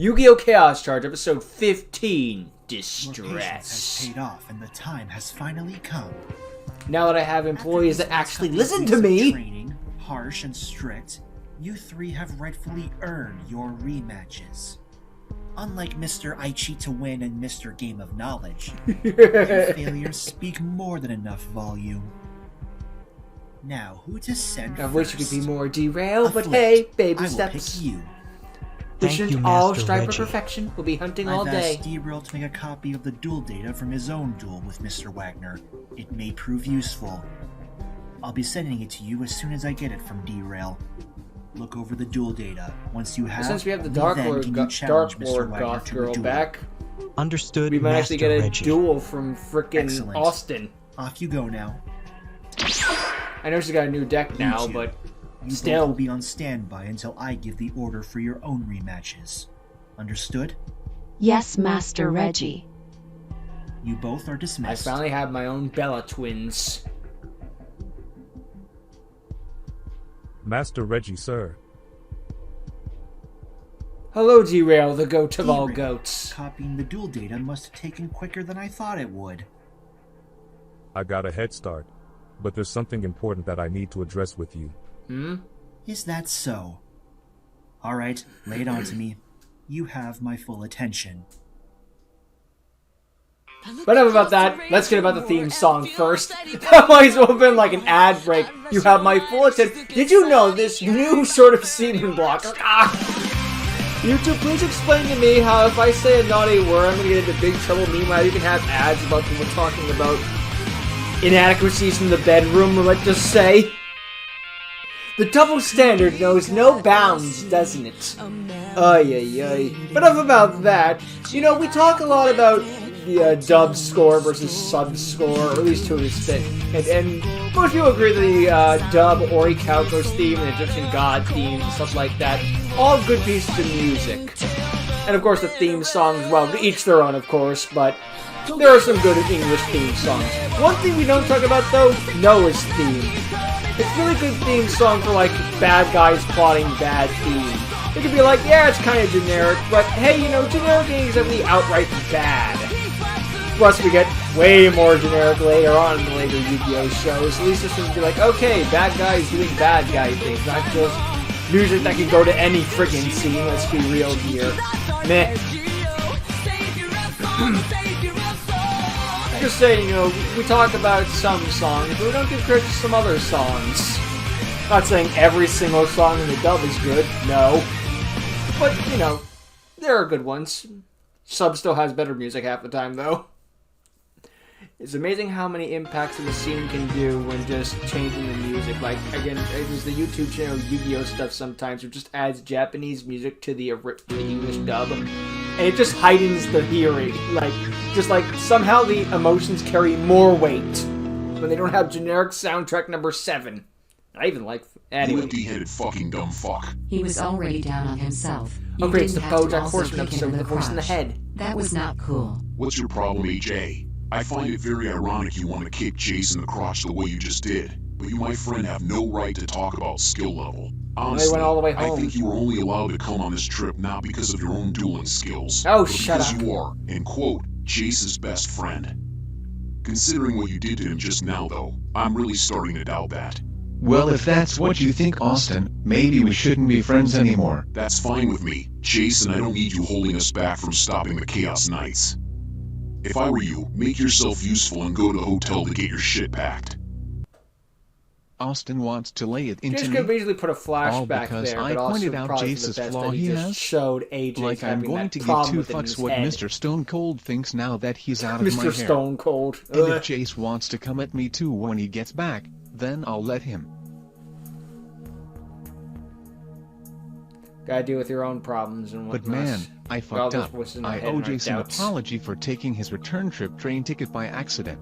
Yu-Gi-Oh! Chaoscharge, episode 15, Distress. Your patience has paid off and the time has finally come. Now that I have employees that actually listen to After me... training, harsh and strict, you three have rightfully earned your rematches. Unlike Mr. I Cheat to Win and Mr. Game of Knowledge, your failures speak more than enough volume. Now, who to send I first? wish you could be more derailed, but Afflict. hey, baby I will steps. pick you. We shouldn't all Master strive for Reggie. perfection. We'll be hunting all I've day. asked D-Rail to make a copy of the duel data from his own duel with Mr. Wagner. It may prove useful. I'll be sending it to you as soon as I get it from D-Rail. Look over the duel data. Once you have, Since we have the then Dark Lord, can you challenge Dark Mr. Lord Wagner Goth to a girl duel. back, Understood, we might Master actually get a Reggie. duel from frickin' Excellent. Austin. Off you go now. I know she's got a new deck now, You but You still. both will be on standby until I give the order for your own rematches. Understood? Yes, Master Reggie. You both are I dismissed. finally have my own Bella twins. Master Reggie, sir. Hello, Derail, the goat of all D-Rail. goats. Copying the duel data must have taken quicker than I thought it would. I got a head start, but there's something important that I need to address with you. Is that so? Alright, lay it on to me. You have my full attention. But enough about that. Let's get about the theme song first. That might as well have been like an ad break. You have my full attention. Did you know this new sort of semen block? YouTube, please explain to me how if I say a naughty word, I'm gonna get into big trouble. Meanwhile, you can have ads about people talking about inadequacies in the bedroom, let's just say. The double standard knows no bounds, doesn't it? Ay, ay, ay. But enough about that. You know, we talk a lot about the dub score versus sub score, or at least to an extent. And most people agree that the dub Orichalcos theme and Egyptian god theme and stuff like that, all good pieces of music. And of course the theme songs, well, each their own of course, but there are some good English theme songs. One thing we don't talk about though, Noah's theme. It's a really good theme song for like bad guys plotting bad theme. It could be like, yeah, it's kind of generic, but hey, you know, generic ain't exactly outright bad. Plus, we get way more generic later on in the later Yu-Gi-Oh! Shows. At least this would be like, okay, bad guys doing bad guy things, not just music that can go to any friggin' scene, let's be real here. Meh. Just saying, you know, we talk about some songs, but we don't give credit to some other songs. Not saying every single song in the dub is good, no. But, you know, there are good ones. Sub still has better music half the time, though. It's amazing how many impacts of the scene can do when just changing the music. Like, again, there's the YouTube channel Yu-Gi-Oh! Stuff sometimes, which just adds Japanese music to the English dub. And it just heightens the hearing. Like, just like, somehow the emotions carry more weight when they don't have generic soundtrack number 7. I even like... You Anyway. empty-headed fucking dumb fuck. He was already down on himself. You Oh great, it's the didn't have to BoJack also Horseman kick him episode with the voice in the crotch. head. That was not cool. What's your problem, AJ? I find it very ironic you want to kick Jace in the crotch the way you just did, but you, my friend, have no right to talk about skill level. Honestly, went all the way I home. think you were only allowed to come on this trip not because of your own dueling skills, Oh, but shut because up. you are, and quote, Jace's best friend. Considering what you did to him just now, though, I'm really starting to doubt that. Well, if that's what you think, Austin, maybe we shouldn't be friends anymore. That's fine with me, Jace, and I don't need you holding us back from stopping the Chaos Knights. If I were you, make yourself useful and go to the hotel to get your shit packed. Austin wants to lay it into Just could me, easily put a all flashback because there, I but also pointed out probably for the Jace's best flaw that he just has. showed AJ like I'm having going that to give problem two with it in fucks his what head. Mr. Stone Cold thinks now that he's out of my Mr. hair. Stone Cold. And Ugh. if Jace wants to come at me too when he gets back, then I'll let him. Gotta deal with your own problems and But whatnot. man, I All fucked those up. voices in my I head owe and our Jace an doubts. apology for taking his return trip train ticket by accident.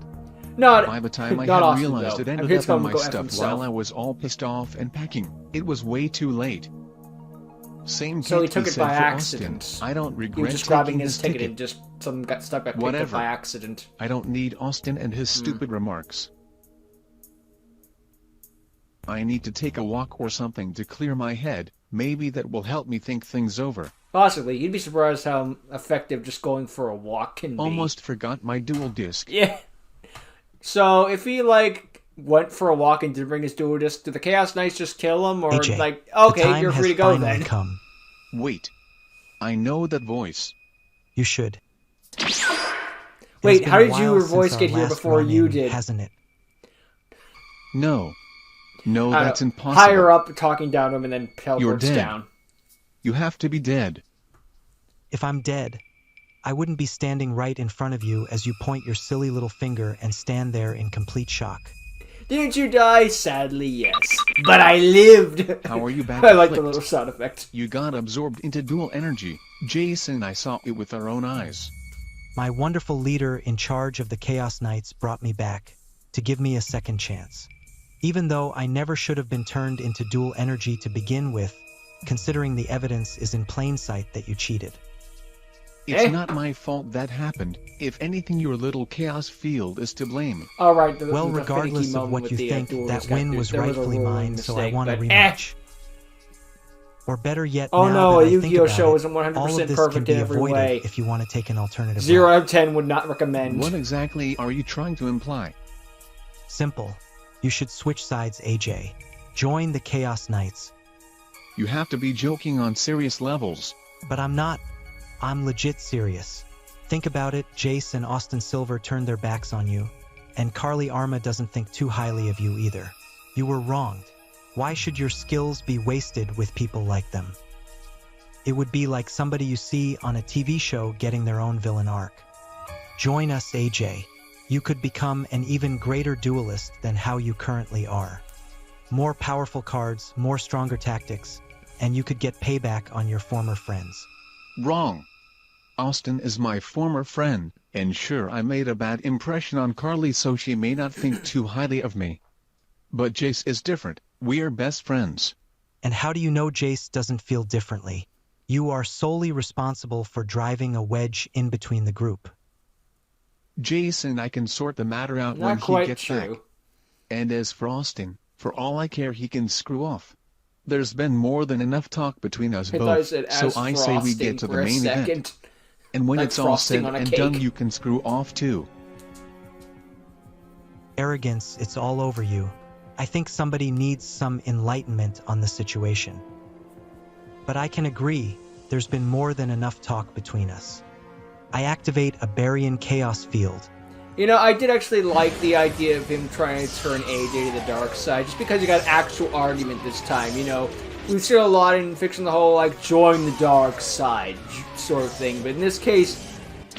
Not, By the time I not had Austin, realized though. it I'm ended here up to tell in him my to go F stuff himself. while I was all pissed off and packing. It was way too late. Same So he can't took be it said by for accident. Austin. I don't He was regret just grabbing taking his his ticket ticket. and just something got stuck, got picked up Whatever. by accident. I don't need Austin and his stupid remarks. I need to take a walk or something to clear my head. Maybe that will help me think things over. Possibly. You'd be surprised how effective just going for a walk can be. Almost forgot my dual disc. Yeah. So, if he, like, went for a walk and did bring his dual disc, did the Chaos Knights just kill him? Or, AJ, like, the okay, time you're has free to go finally then. come. Wait. I know that voice. You should. Wait, It's how been a did your while since voice our get here last before you run-in, did? Hasn't it? No. No, I don't that's know. impossible. Higher up, talking down to him, and then You're teleports dead. down. You have to be dead. If I'm dead, I wouldn't be standing right in front of you as you point your silly little finger and stand there in complete shock. Didn't you die? Sadly, yes. But I lived! How are you back? I like the Afflict? little sound effect. You got absorbed into dual energy. Jason and I saw it with our own eyes. My wonderful leader in charge of the Chaos Knights brought me back to give me a second chance. Even though I never should have been turned into dual energy to begin with, considering the evidence is in plain sight that you cheated. It's not my fault that happened. If anything, your little chaos field is to blame. Alright, Well, regardless of what you think, that win was rightfully mine, so I want a rematch. Or better yet, Oh now no, that a I think Yu-Gi-Oh about show it, isn't all of 100% this can perfect be in every avoided way. if you want to take an alternative 0 route. out of 10 would not recommend. What exactly are you trying to imply? Simple. You should switch sides, AJ. Join the Chaos Knights. You have to be joking on serious levels. But I'm not. I'm legit serious. Think about it, Jace and Austin Silver turned their backs on you, and Carly Arma doesn't think too highly of you either. You were wronged. Why should your skills be wasted with people like them? It would be like somebody you see on a TV show getting their own villain arc. Join us, AJ. You could become an even greater duelist than how you currently are. More powerful cards, more stronger tactics, and you could get payback on your former friends. Wrong. Austin is my former friend, and sure, I made a bad impression on Carly, so she may not think too highly of me. But Jace is different. We are best friends. And how do you know Jace doesn't feel differently? You are solely responsible for driving a wedge in between the group. Jace and I can sort the matter out Not when he quite gets true. back. And as for Austin, for all I care, he can screw off. There's been more than enough talk between us I thought both, it said so as I say we frosting get to the for a main second. event. And when Like it's all frosting said on a and cake. done, you can screw off too. Arrogance, it's all over you. I think somebody needs some enlightenment on the situation. But I can agree, there's been more than enough talk between us. I activate a Baryon Chaos Field. You know, I did actually like the idea of him trying to turn AJ to the dark side, just because you got actual argument this time, you know. We've seen a lot in fiction, the whole, like, join the dark side sort of thing, but in this case,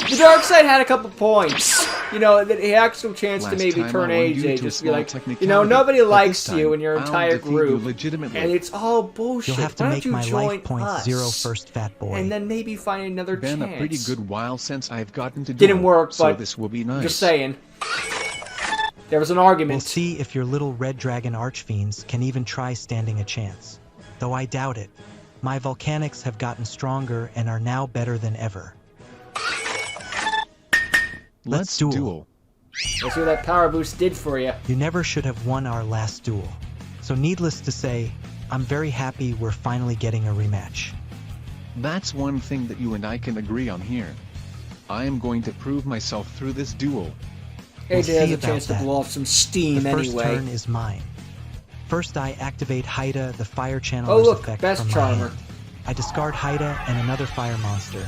the dark side had a couple points. You know, that he had actual chance to Last maybe time turn I won due AJ, to a just be small like, technicality, you know, nobody but this likes you time, and your I'll entire defeat you group, legitimately. and it's all bullshit. You'll have to Why make don't my you join life point us? 0 first, fat boy. And then maybe find another Been chance. a pretty good while since I've gotten to Didn't duel, work, so but this will be nice. Just saying. There was an argument. We'll see if your little red dragon archfiends can even try standing a chance. Though I doubt it. My volcanics have gotten stronger and are now better than ever. Let's duel. duel. Let's see what that power boost did for you. You never should have won our last duel. So needless to say, I'm very happy we're finally getting a rematch. That's one thing that you and I can agree on here. I am going to prove myself through this duel. We'll AJ see has a about chance to that. blow off some steam The first anyway. turn is mine. First I activate Haida, the fire channeler's Oh look, effect best from my charmer. hand. I discard Haida and another fire monster.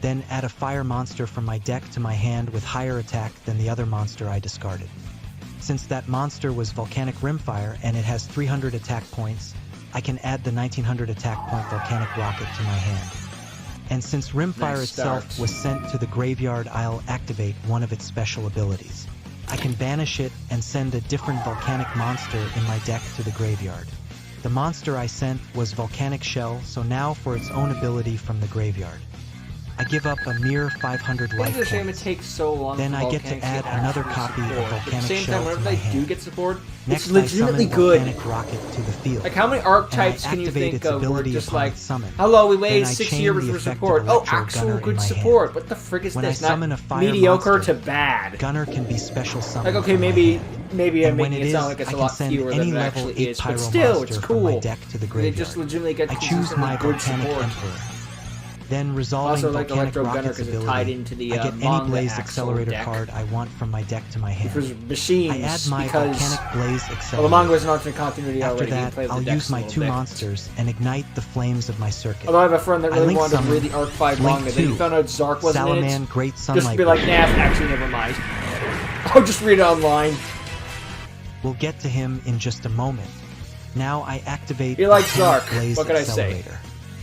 Then add a fire monster from my deck to my hand with higher attack than the other monster I discarded. Since that monster was Volcanic Rimfire and it has 300 attack points, I can add the 1900 attack point Volcanic Rocket to my hand. And since Rimfire Nice itself start. was sent to the graveyard, I'll activate one of its special abilities. I can banish it and send a different volcanic monster in my deck to the graveyard. The monster I sent was Volcanic Shell, so now for its own ability from the graveyard. I give up a mere 500 life It's a shame it points. takes so long Then for I get to Volcanics add get another actual copy of support. At the Volcanic same Shell time, whenever to my they hand. do get support, Next it's legitimately I summon good. Volcanic Rocket to the field. Like, how many And I archetypes can you activate think its of where ability just upon like, its summon. hello, we Then waited I 6 chain years the for effect of support. Oh, Electro actual Gunner in good my support. hand. What the frick is When I this? summon Not a fire mediocre monster, to bad. Gunner can be special summoned. Like, okay, from my maybe hand. maybe I'm And when making it it sound is, like it's I a can lot send fewer any than it level actually 8 is, but pyro still, monster it's from my cool. deck to the They graveyard. just legitimately get I choose my consistently good volcanic support. emperor. Then resolving Also, like Volcanic Electro Gunner Rocket's because it's ability, tied into the I get any manga Blaze Axle Accelerator deck. card I want from my deck to my hand. For machines, I add my because Volcanic Blaze Accelerator. well, the manga is an alternate continuity After already. that, Play the I'll decks use a my little 2 bit. monsters and ignite the flames of my circuit. Although I have a friend that I really link wanted to summon read the Arc 5 Link manga, then he 2, found out Zark wasn't in Salaman it. Great Just Sunlight to be like, Wolf. nah, actually, never mind. I'll just read it online. We'll get to him in just a moment. Now I activate He likes Volcanic Zark. Blaze What can I say? Accelerator.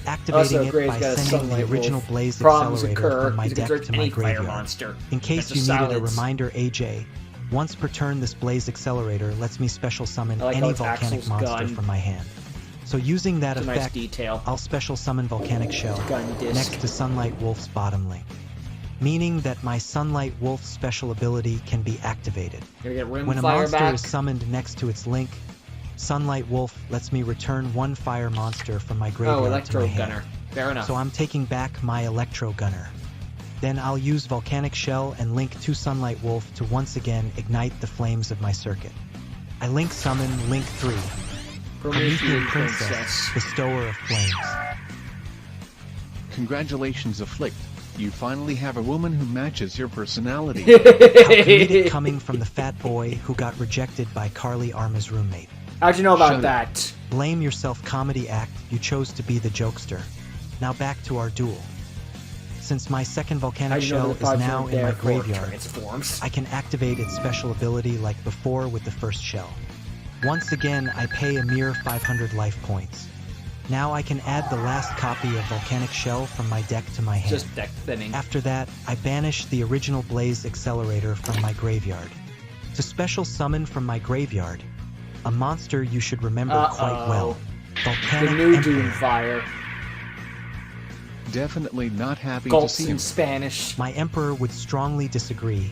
Activating Also, it Gray's by got a sending the Sunlight original Wolf. Blaze Problems Accelerator occur. from my You can deck search to my any fire graveyard. monster. In case That's you the needed a solids. reminder, AJ, once per turn this Blaze Accelerator lets me special summon I like how any it's volcanic Axel's monster gun. from my hand. So using that It's a nice effect, detail. I'll special summon Volcanic Shell Gun disc. next to Sunlight Wolf's bottom link, meaning that my Sunlight Wolf special ability can be activated. Gonna get When a Rimfire monster back. is summoned next to its link, Sunlight Wolf lets me return 1 fire monster from my graveyard Oh, to my Electro hand. Gunner. Fair enough. So I'm taking back my Electro Gunner. Then I'll use Volcanic Shell and link to Sunlight Wolf to once again ignite the flames of my circuit. I link summon Link 3, Promethean Princess, Bestower of Flames. Congratulations, Afflict. You finally have a woman who matches your personality. How comedic coming from the fat boy who got rejected by Carly Arma's roommate. How'd you know about Shut up. that? Blame yourself, comedy act, you chose to be the jokester. Now back to our duel. Since my second Volcanic How'd you know Shell that the is pods now weren't in my there for graveyard, transforms? I can activate its special ability like before with the first shell. Once again, I pay a mere 500 life points. Now I can add the last copy of Volcanic Shell from my deck to my hand. Just deck thinning. After that, I banish the original Blaze Accelerator from my graveyard. To special summon from my graveyard, a monster you should remember quite well. The Volcanic new Emperor. Doomfire. Definitely not happy to Gulps see in him. Spanish. My Emperor would strongly disagree.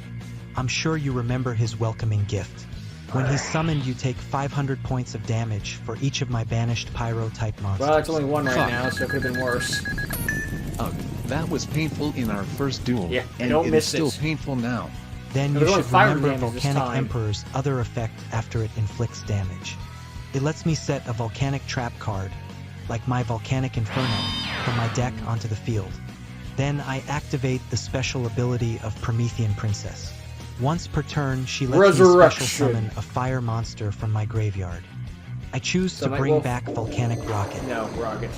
I'm sure you remember his welcoming gift. When he's summoned, you take 500 points of damage for each of my banished Pyro-type monsters. Well, it's only one right Fuck. now, so it could have been worse. Ugh, that was painful in our first duel. Yeah, and don't it miss is still it. painful now. Then There's you only should fire remember damage this Volcanic time. Emperor's other effect after it inflicts damage. It lets me set a Volcanic Trap card, like my Volcanic Inferno, from my deck onto the field. Then I activate the special ability of Promethean Princess. Once per turn, she lets me special Resurrection. summon a fire monster from my graveyard. I choose to Sunlight bring Wolf? back Volcanic Rocket. No, Rocket.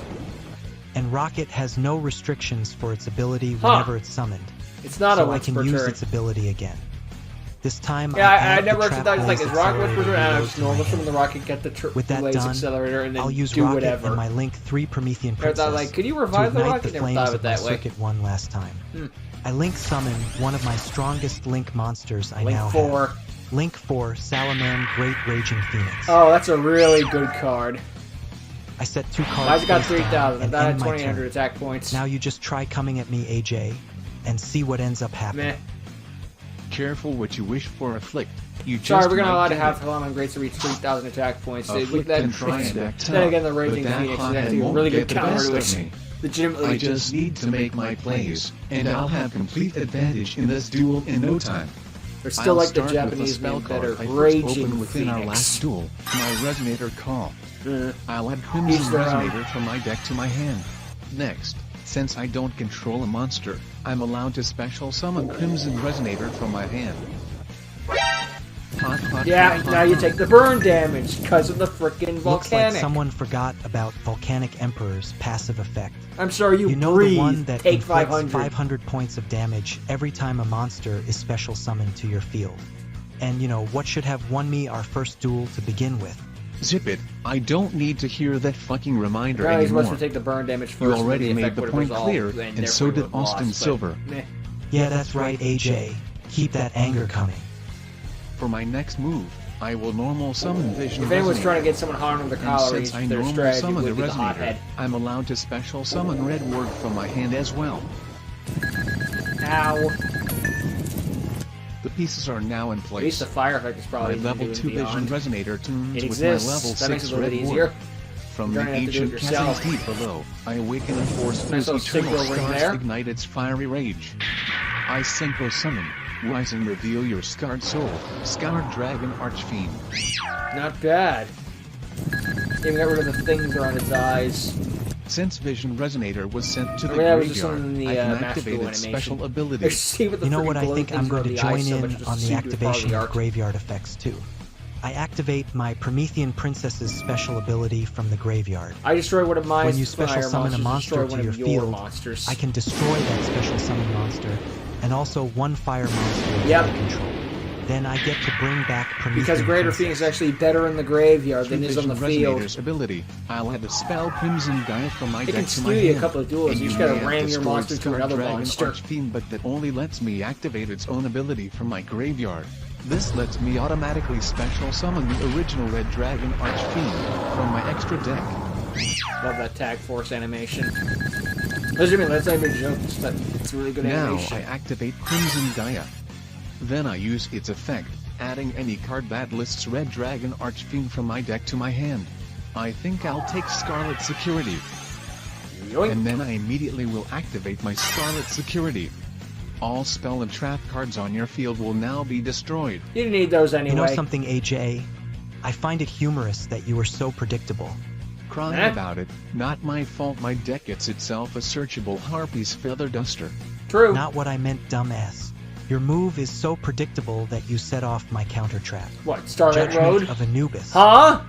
And Rocket has no restrictions for its ability Huh. whenever it's summoned, It's not a so I once can per use turn. its ability again. This time Yeah, I add never the actually Trap thought it was like, Blaze is Rocket once per Accelerator turn? I reload just to my normal hand. summon the Rocket, get the With that Blaze done, Accelerator, and then I'll use do Rocket whatever. and my Link 3 Promethean I Princess thought, like, could you to revive the ignite Rocket? the Never flames thought of of it my that way. circuit one last time. I Link summon one of my strongest Link monsters I Link now 4. have. Link 4, Salaman Great Raging Phoenix. Oh, that's a really good card. I set 2 cards Mine's got face down 3,000. and That had end my 2,800 turn. attack points. Now you just try coming at me, AJ, and see what ends up happening. Meh. Careful what you wish for, Afflict. You Sorry, just we're gonna might allow to get have it. Salaman Greats to reach 3,000 attack points. Afflict That- can try and act then again, tough, the Raging but that Phoenix is hothead actually a won't really good get the counter best to of it. me. Legitimately. I just need to make my plays, and I'll have complete advantage in this duel in no time. They're still I'll like the start with a Japanese spell name card better. I first Raging opened within our Phoenix. last duel, my Resonator Call. Uh, I'll add Each Crimson their own. Resonator from my deck to my hand. Next, since I don't control a monster, I'm allowed to special summon Crimson Resonator from my hand. Hot, hot, yeah, hot, now you hot. take the burn damage because of the frickin' Looks like volcanic. someone forgot about Volcanic Emperor's passive effect. I'm sorry, you know breathe. the one that Take inflicts 500. 500 points of damage every time a monster is special summoned to your field. And you know, what should have won me our first duel to begin with? Zip it, I don't need to hear that fucking reminder Apparently he's anymore. supposed to take the burn damage first. You and already the made effect the would have point resolved, clear, and and therefore so we did would have Austin lost, but Silver. meh. Yeah, that's right, AJ. Keep that anger coming. For my next move, I will normal summon Vision If anyone's Resonator. trying to get someone harming the And calories, since I their normal strategy summon the would be the Resonator, hothead. I'm allowed to special summon Red Word from my hand as well. Ow. The pieces are now in At least place. the fire effect is My probably level doing 2 Vision beyond. Resonator tunes It with my exists. level That makes 6 it a little Red bit easier. Word. From You're the gonna have to do it ancient yourself. chasms deep below, I awaken and force Nice those little eternal synchro ring stars there. ignite its fiery rage. I synchro summon, rise and reveal your scarred soul, Scoured Dragon Archfiend. Not bad. Even got rid of the things around its eyes. Since Vision Resonator was sent to the that was just graveyard, something in the I can Master activate Duel its animation. special ability. See what the You know freaking what I glow think things I'm are going to the eyes join so much, in just on to the see if you're part activation the of arc. graveyard effects too. I activate my Promethean Princess's special ability from the graveyard. I destroy one of my When you special fire summon a monsters, monster destroy one to your of your field, monsters. I can destroy that special summon monster, and also one fire monster that Yep. I control. Then I get to bring back Promethean Because Greater Princess. Phoenix is actually better in the graveyard Through than is on the Vision field. Resonator's ability, I'll add a spell Crimson Gaia from my It deck can to steal my you a hand. couple of duels. And You just may gotta have ram your destroyed monster to Star another Dragon monster. Archfiend, but that only lets me activate its own ability from my graveyard. This lets me automatically special summon the original Red Dragon Archfiend from my extra deck. Love that Tag Force animation. That's not even a joke, but it's a really good Now animation. I activate Crimson Gaia. Then I use its effect, adding any card that lists Red Dragon Archfiend from my deck to my hand. I think I'll take Scarlet Security. Yoink. And then I immediately will activate my Scarlet Security. All spell and trap cards on your field will now be destroyed. You didn't need those anyway. You know something, AJ? I find it humorous that you are so predictable. Crying Eh? about it, not my fault my deck gets itself a searchable Harpy's Feather Duster. True. Not what I meant, dumbass. Your move is so predictable that you set off my counter trap. What, Starlight Judgment Road? of Anubis Huh?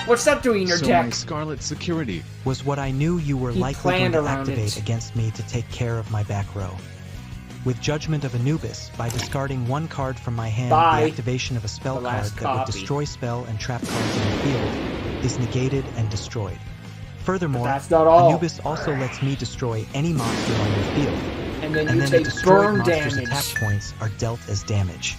What's that doing in your So deck? my Scarlet Security. was what I knew you were He likely going planned to around activate it. against me to take care of my back row. With Judgment of Anubis, by discarding one card from my hand, Bye. the activation of a spell The card last that would copy. destroy spell and trap cards in the field is negated and destroyed. Furthermore, But that's not all. Anubis also lets me destroy any monster on your field, And then and you then take destroyed burn monsters' damage. attack points are dealt as damage.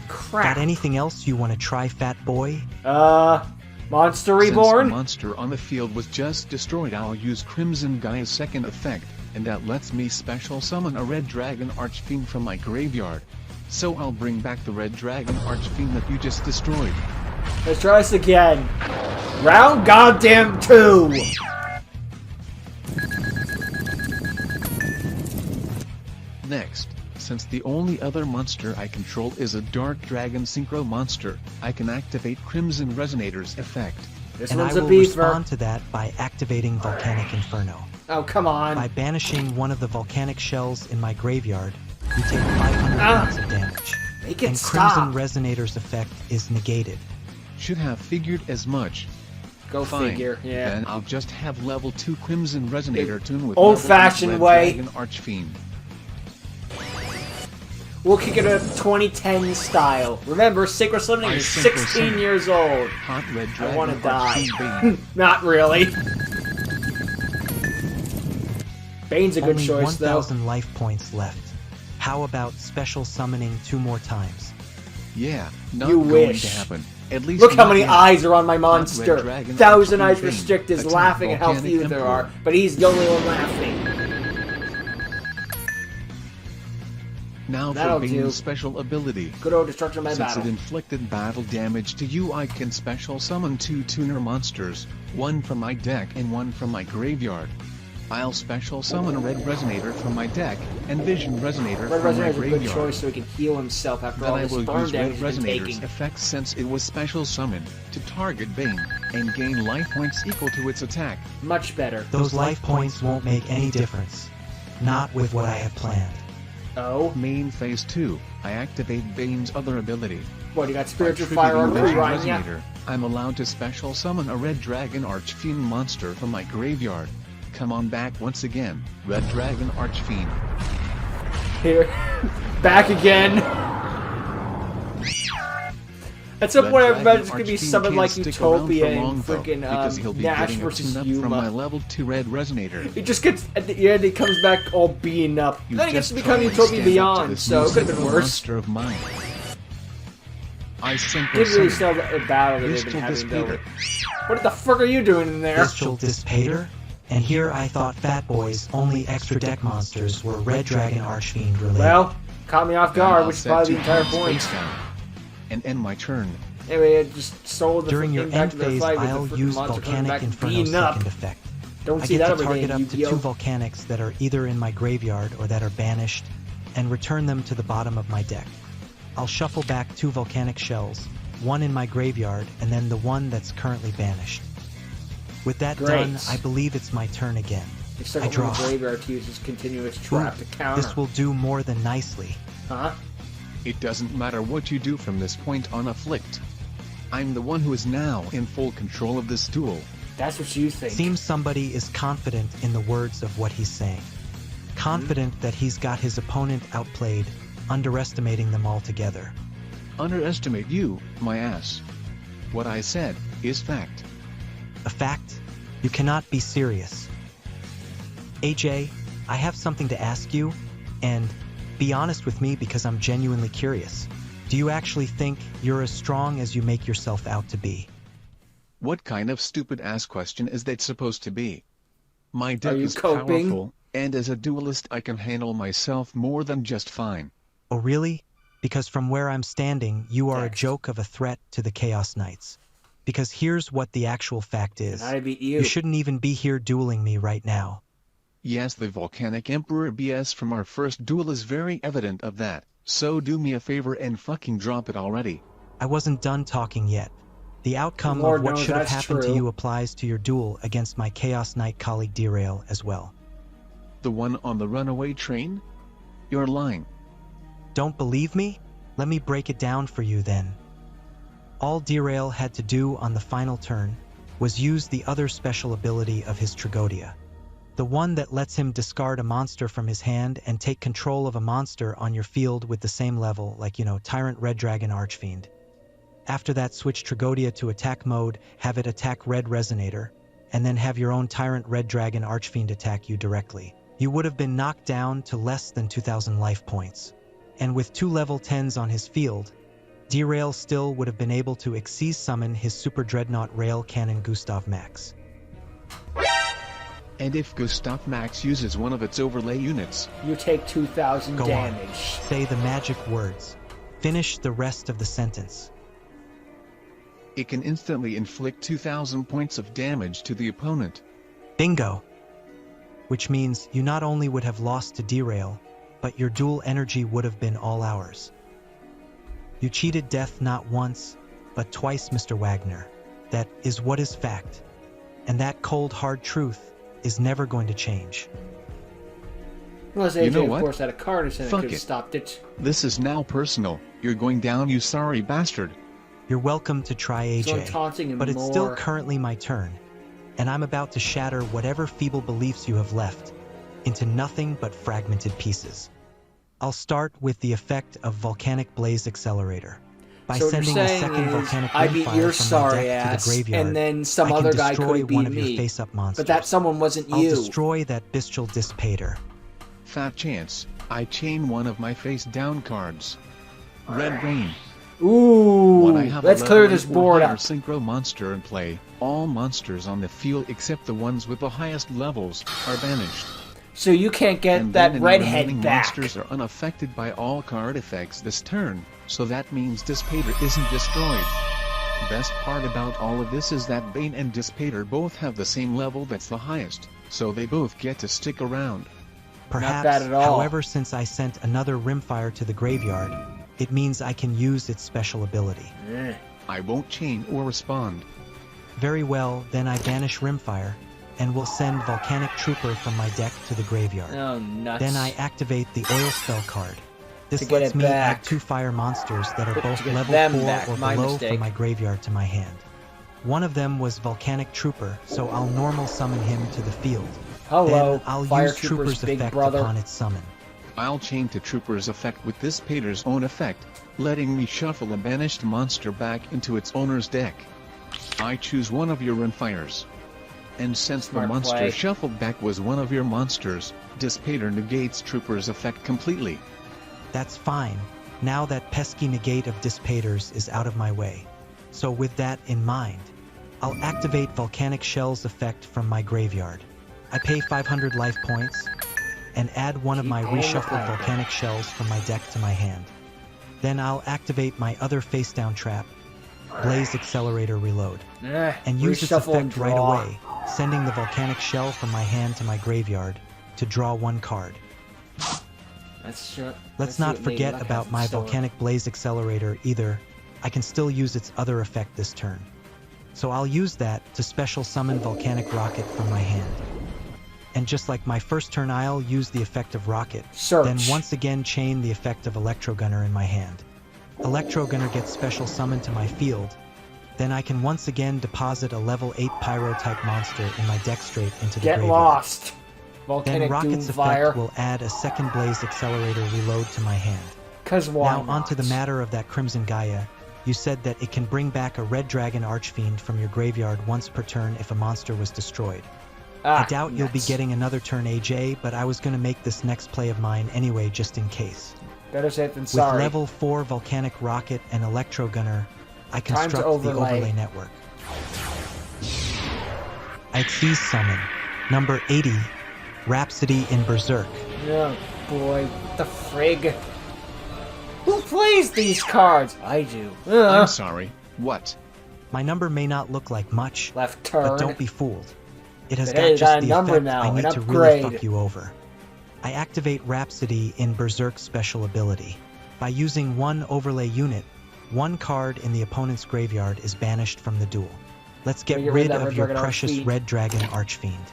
Crap. Got anything else you want to try, fat boy? Monster Since the Reborn? monster on the field was just destroyed, I'll use Crimson Gaia's second effect, and that lets me special summon a Red Dragon Archfiend from my graveyard. So I'll bring back the Red Dragon Archfiend that you just destroyed. Let's try this again. Round goddamn 2! Next, since the only other monster I control is a Dark Dragon Synchro monster, I can activate Crimson Resonator's effect. This And I one's a will beefer. respond to that by activating Volcanic Inferno. Oh, come on. By banishing one of the volcanic shells in my graveyard, you take 500 Ah. points of damage. Make it And stop. Crimson Resonator's effect is negated. Should have figured as much. Go Fine. figure, yeah. Then I'll just have level 2 Crimson Resonator tune with Old-fashioned level 8 way. Red Dragon Archfiend. We'll kick it a 2010 style. Remember, Synchro Summoning I is Synchro 16 Summon. years old. Hot Red I Dragon want to die. Archfiend Bane. Not really. Bane's a good Only choice, though. 1,000 life points left. How about special summoning 2 more times? Yeah, not You going wish. to happen. At least Look how not many yet. eyes are on my Red monster. Dragon, 1,000 Archfiend Eyes Bane. Restrict is Attack laughing at how Volcanic few there Emperor. are, but he's the only one laughing. Now That'll for do. Bane's special ability. Good old destruction of my Since battle. it inflicted battle damage to you, I can special summon 2 tuner monsters, one from my deck and one from my graveyard. I'll special summon a Red Resonator from my deck, and Vision Resonator Red from my Resonator's a good graveyard. choice so he can heal himself after Then all I this will burn use Red damage he's been Resonator's taking. effect since it was special summoned, to target Bane, and gain life points equal to its attack. Much better. Those life points won't make any difference. Not with what I have planned. Oh? Main phase 2, I activate Bane's other ability. What, you got By Spiritual triggering Fire on Vision Ryan yet? Resonator, I'm allowed to special summon a Red Dragon Archfiend monster from my graveyard. Come on back once again, Red Dragon Archfiend. Here. Back again. At some Red point, Dragon everybody's gonna be Archfiend something can't like stick around for Utopia long, and though, freaking because he'll be Nash getting a versus tune-up from my Yuma. level 2 Red Resonator. It just gets, at the end, he comes back all beaten up. You Then he gets just to become try and Utopia stand up to Beyond, this so new it could have been Synchro worse. monster of mine. I Synchro Didn't really summon sell the battle that they've been Vistal having, though. Dispater. What the fuck are you doing in there? Bestial Dispater? And here I thought Fat Boy's only extra deck monsters were Red Dragon Archfiend related. Well, caught me off Then guard, I'll which is set probably the 2 entire points point. face down, and end my turn. Anyway, it just sold the During your impact end of the phase, fight with I'll the freaking use monster coming Volcanic back and Inferno's beating up. second effect. Don't I see get that to every day target in up to Yu-Gi-Oh! 2 volcanics that are either in my graveyard or that are banished, and return them to the bottom of my deck. I'll shuffle back 2 volcanic shells, one in my graveyard, and then the one that's currently banished. With that Great. done, I believe it's my turn again. You stuck I up in the draw. graveyard to use his continuous trap to counter. This will do more than nicely. Huh? It doesn't matter what you do from this point on Afflict. I'm the one who is now in full control of this duel. That's what you think. Seems somebody is confident in the words of what he's saying. Confident that he's got his opponent outplayed, underestimating them altogether. Underestimate you, my ass. What I said is fact. A fact? You cannot be serious. AJ, I have something to ask you, and be honest with me because I'm genuinely curious. Do you actually think you're as strong as you make yourself out to be? What kind of stupid-ass question is that supposed to be? My deck you is coping? powerful, and as a duelist I can handle myself more than just fine. Oh really? Because from where I'm standing, you are Next. a joke of a threat to the Chaos Knights. Because here's what the actual fact is. And I beat you. You shouldn't even be here dueling me right now. Yes, the Volcanic Emperor BS from our first duel is very evident of that, so do me a favor and fucking drop it already. I wasn't done talking yet. The outcome Lord of what knows should have that's happened to true. you applies to your duel against my Chaos Knight colleague Derail as well. The one on the runaway train? You're lying. Don't believe me? Let me break it down for you then. All Derail had to do on the final turn was use the other special ability of his Tragodia. The one that lets him discard a monster from his hand and take control of a monster on your field with the same level, like, Tyrant Red Dragon Archfiend. After that, switch Tragodia to attack mode, have it attack Red Resonator, and then have your own Tyrant Red Dragon Archfiend attack you directly. You would have been knocked down to less than 2,000 life points. And with 2 level 10s on his field, Derail still would have been able to Xyz summon his Super Dreadnought Rail Cannon Gustav Max. And if Gustav Max uses one of its overlay units, You take 2,000 Go on. damage. Say the magic words. Finish the rest of the sentence. it can instantly inflict 2,000 points of damage to the opponent. Bingo! Which means you not only would have lost to Derail, but your dual energy would have been all ours. You cheated death not once, but twice, Mr. Wagner. That is what is fact. And that cold, hard truth is never going to change. Unless AJ, You know of what? course, had a card and Fuck could have it. stopped it. This is now personal. You're going down, you sorry bastard. You're welcome to try So I'm AJ, taunting him but it's more. still currently my turn, and I'm about to shatter whatever feeble beliefs you have left into nothing but fragmented pieces. I'll start with the effect of Volcanic Blaze Accelerator. By So what you're sending a saying second is, volcanic I beat rimfire your from my sorry deck to ass, the graveyard, and then some I can other guy destroy could have one beat of your me. face-up monsters. But that someone wasn't I'll you. destroy that bestial Dissipator. Fat chance. I chain one of my face down cards. Red Rain. Ooh, When I have let's a clear level this 8 or board higher up. synchro monster in play, all monsters on the field except the ones with the highest levels are banished. So you can't get And that then redhead remaining back. monsters are unaffected by all card effects this turn, so that means Dissipator isn't destroyed. Best part about all of this is that Bane and Dissipator both have the same level that's the highest, so they both get to stick around. Perhaps, bad at all. however, since I sent another rimfire to the graveyard, it means I can use its special ability. Eh. I won't chain or respond. Very well, then I banish rimfire, and will send Volcanic Trooper from my deck to the graveyard. Oh, nuts. Then I activate the Oil Spell card. This To get lets it me back. add 2 fire monsters that are To both get level them 4 back, or my below mistake. from my graveyard to my hand. One of them was Volcanic Trooper, so I'll normal summon him to the field. Hello, Then I'll Fire use Trooper's Trooper's big effect brother. upon its summon. I'll chain to Trooper's effect with Dissipator's own effect, letting me shuffle a banished monster back into its owner's deck. I choose one of your rimfires. And since Smart the monster play. shuffled back was one of your monsters, Dissipator negates Trooper's effect completely. That's fine, now that pesky negate of Dissipators is out of my way. So with that in mind, I'll activate Volcanic Shell's effect from my graveyard. I pay 500 life points, and add one of my Keep on the reshuffled power. Volcanic Shells from my deck to my hand. Then I'll activate my other face-down trap, Blaze Accelerator Reload, Eh, and use its reshuffle and effect right draw. away, sending the Volcanic Shell from my hand to my graveyard to draw 1 card. Let's not forget about my Volcanic Blaze Accelerator either. I can still use its other effect this turn. So I'll use that to special summon Volcanic Rocket from my hand. And just like my first turn, I'll use the effect of Rocket, Search. then once again chain the effect of Electro Gunner in my hand. Electro Gunner gets special summoned to my field, then I can once again deposit a level 8 Pyro type monster in my deck straight into the Get graveyard. lost. Then Volcanic Rocket's Doomfire. effect will add a second Blaze Accelerator reload to my hand. Cause why Now onto the matter of that Crimson Gaia. You said that it can bring back a Red Dragon Archfiend from your graveyard once per turn if a monster was destroyed. I doubt you'll be getting another turn, AJ, but I was going to make this next play of mine anyway just in case. Better safe than With sorry. level 4 Volcanic Rocket and Electro Gunner, I Time to construct the overlay network. I seize summon. Number 80, Rhapsody in Berserk. Oh boy, the frig. Who plays these cards? I do. I'm sorry. What? My number may not look like much, Left turn. but don't be fooled. It has But got hey, just got a the number effect now, I need an to really upgrade. fuck you over. I activate Rhapsody in Berserk's special ability. By using one overlay unit, one card in the opponent's graveyard is banished from the duel. Let's get Get rid of that of Red your Dragon precious Archfiend. Red Dragon Archfiend.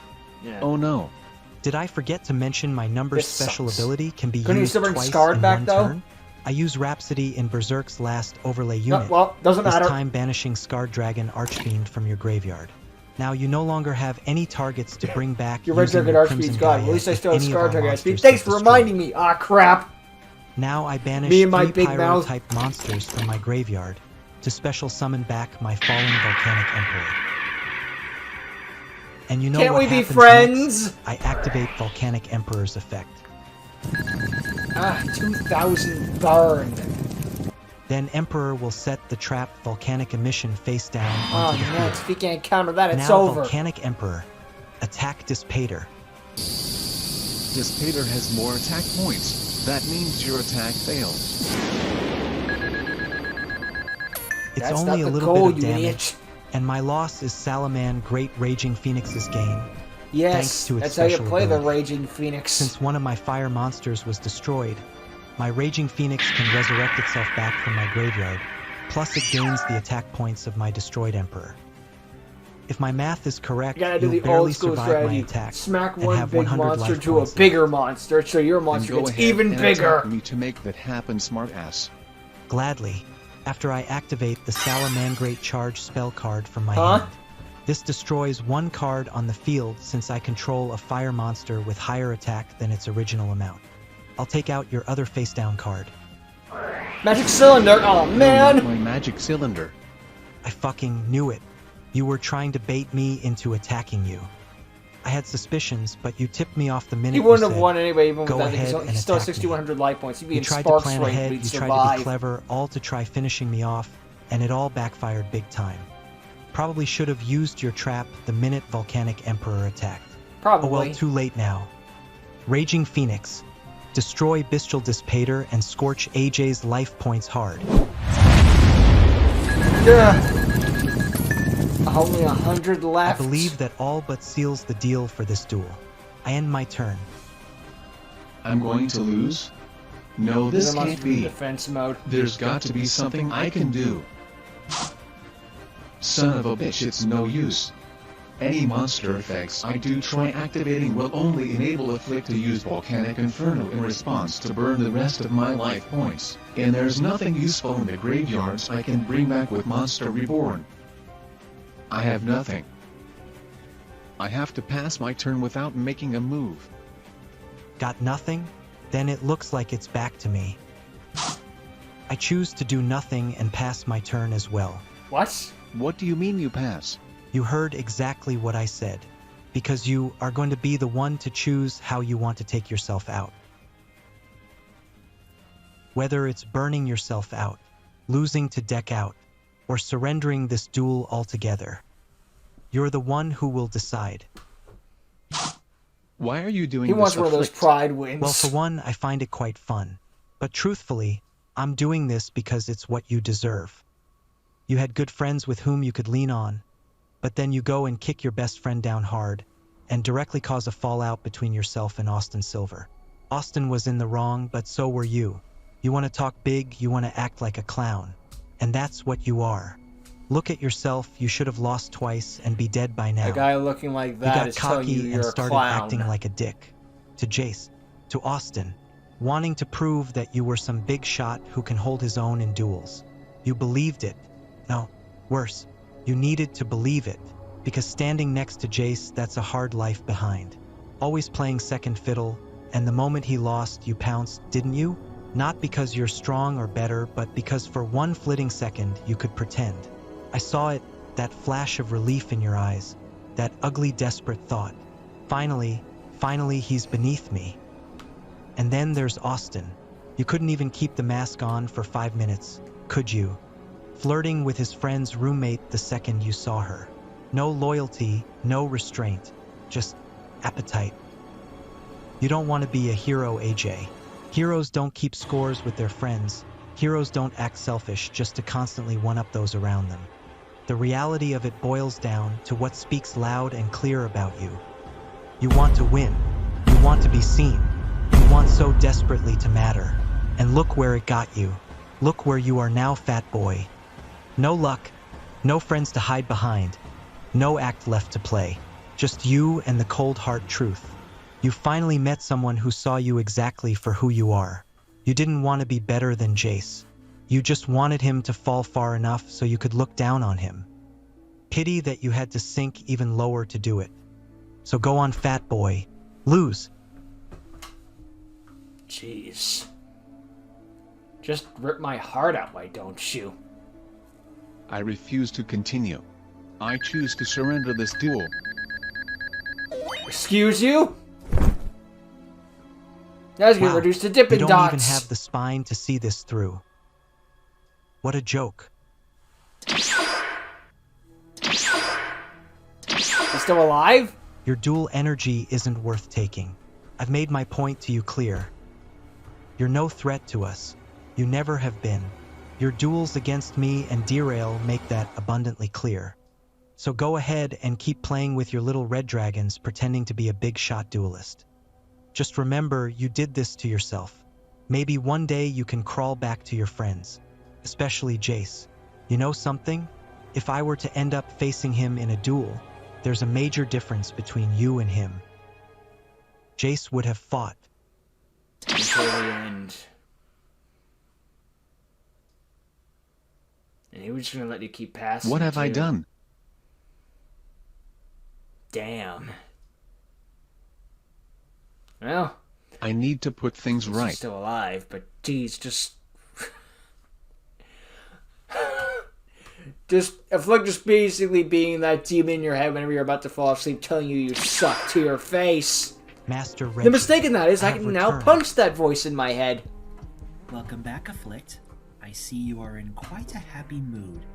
Yeah. Oh no. Did I forget to mention my number's This special sucks. ability can be Couldn't you used still bring twice Scarred in back, one though? turn? I use Rhapsody in Berserk's last overlay No, unit. well, doesn't This matter. time banishing Scarred Dragon Archfiend from your graveyard. Now you no longer have any targets to bring back Your Red using Dragon your Archfiend's Crimson gone. Gaia At least I if still have any of Scar our Dragon monsters Archfiend. Thanks get for destroyed. reminding me. Ah, crap. Now I banish Me and my 3 big mouth. Pyro-type monsters from my graveyard to special summon back my fallen Volcanic Emperor. And you know Can't what we be happens friends? next? I activate Volcanic Emperor's effect. Ah, 2,000 burn. Then Emperor will set the trap Volcanic Emission face down Oh, onto the no, field. if he can't counter that, it's Now over. Volcanic Emperor, attack Dispater. Dispater has more attack points. That means your attack fails. It's That's only not a the little goal, bit of you damage, idiot. and my loss is Salaman Great Raging Phoenix's gain. Yes, thanks to its that's how you special play the ability. Raging Phoenix. Since one of my fire monsters was destroyed, my Raging Phoenix can resurrect itself back from my graveyard, plus it gains the attack points of my destroyed Emperor. If my math is correct, You gotta do you'll the barely old school survive my strategy. attack Smack and one have big 100 monster life to a points bigger monster, so your And monster go gets ahead even and bigger. attack me to make that happen, smartass. Gladly, after I activate the Salamangrate Charge spell card from my Huh? hand. This destroys one card on the field since I control a fire monster with higher attack than its original amount. I'll take out your other face-down card. Magic Cylinder, oh No, man! not my magic cylinder. I fucking knew it. You were trying to bait me into attacking you. I had suspicions, but you tipped me off the minute He you wouldn't have said, won anyway, even with "Go that. ahead He's and still attack me." 6,100 life points. He'd be You in tried to Sparks plan range, ahead, we'd you tried to survive. be clever, all to try finishing me off, and it all backfired big time. Probably should have used your trap the minute Volcanic Emperor attacked. Probably. Oh well, too late now. Raging Phoenix. Destroy Bestial Dispater and scorch AJ's life points hard. Yeah. Only 100 I left. believe that all but seals the deal for this duel. I end my turn. I'm going to lose? No, this There must can't be. defense mode. There's got to be something I can do. Son of a bitch, it's no use. Any monster effects I do try activating will only enable Afflict to use Volcanic Inferno in response to burn the rest of my life points, and there's nothing useful in the graveyards I can bring back with Monster Reborn. I have nothing. I have to pass my turn without making a move. Got nothing? Then it looks like it's back to me. I choose to do nothing and pass my turn as well. What? What do you mean you pass? You heard exactly what I said, because you are going to be the one to choose how you want to take yourself out. Whether it's burning yourself out, losing to deck out, or surrendering this duel altogether, you're the one who will decide. Why are you doing He this, wants one of those Afflict? pride wins. Well, for one, I find it quite fun. But truthfully, I'm doing this because it's what you deserve. You had good friends with whom you could lean on, but then you go and kick your best friend down hard and directly cause a fallout between yourself and Austin Silver. Austin was in the wrong, but so were you. You want to talk big, you want to act like a clown. And that's what you are. Look at yourself, you should have lost twice and be dead by now. A guy looking like You that got is telling you cocky you're and a started clown. acting like a dick. To Jace, to Austin, wanting to prove that you were some big shot who can hold his own in duels. You believed it. No, worse, you needed to believe it, because standing next to Jace, that's a hard life behind. Always playing second fiddle, and the moment he lost, you pounced, didn't you? Not because you're strong or better, but because for one flitting second, you could pretend. I saw it, that flash of relief in your eyes, that ugly, desperate thought. Finally, he's beneath me. And then there's Austin. You couldn't even keep the mask on for 5 minutes, could you? Flirting with his friend's roommate the second you saw her. No loyalty, no restraint, just appetite. You don't want to be a hero, AJ. Heroes don't keep scores with their friends. Heroes don't act selfish just to constantly one-up those around them. The reality of it boils down to what speaks loud and clear about you. You want to win. You want to be seen. You want so desperately to matter. And look where it got you. Look where you are now, fat boy. No luck, no friends to hide behind, no act left to play. Just you and the cold hard truth. You finally met someone who saw you exactly for who you are. You didn't want to be better than Jace. You just wanted him to fall far enough so you could look down on him. Pity that you had to sink even lower to do it. So go on, fat boy. Lose. Jeez. Just rip my heart out, why don't you? I refuse to continue. I choose to surrender this duel. Excuse you? Guys get Wow, reduced to Dippin' you don't Dots. even have the spine to see this through. What a joke. He's still alive? Your dual energy isn't worth taking. I've made my point to you clear. You're no threat to us. You never have been. Your duels against me and Derail make that abundantly clear. So go ahead and keep playing with your little red dragons pretending to be a big shot duelist. Just remember you did this to yourself. Maybe one day you can crawl back to your friends, especially Jace. You know something? If I were to end up facing him in a duel, there's a major difference between you and him. Jace would have fought. Until the end. And he was just gonna let you keep passing. What have I too. done? Damn. Well, I need to put things he's right. still alive, but geez, just Afflict just basically being that demon in your head whenever you're about to fall asleep, telling you you suck to your face. Master Reggie, The mistake in that is I have can now returned. punch that voice in my head. Welcome back, Afflict. I see you are in quite a happy mood.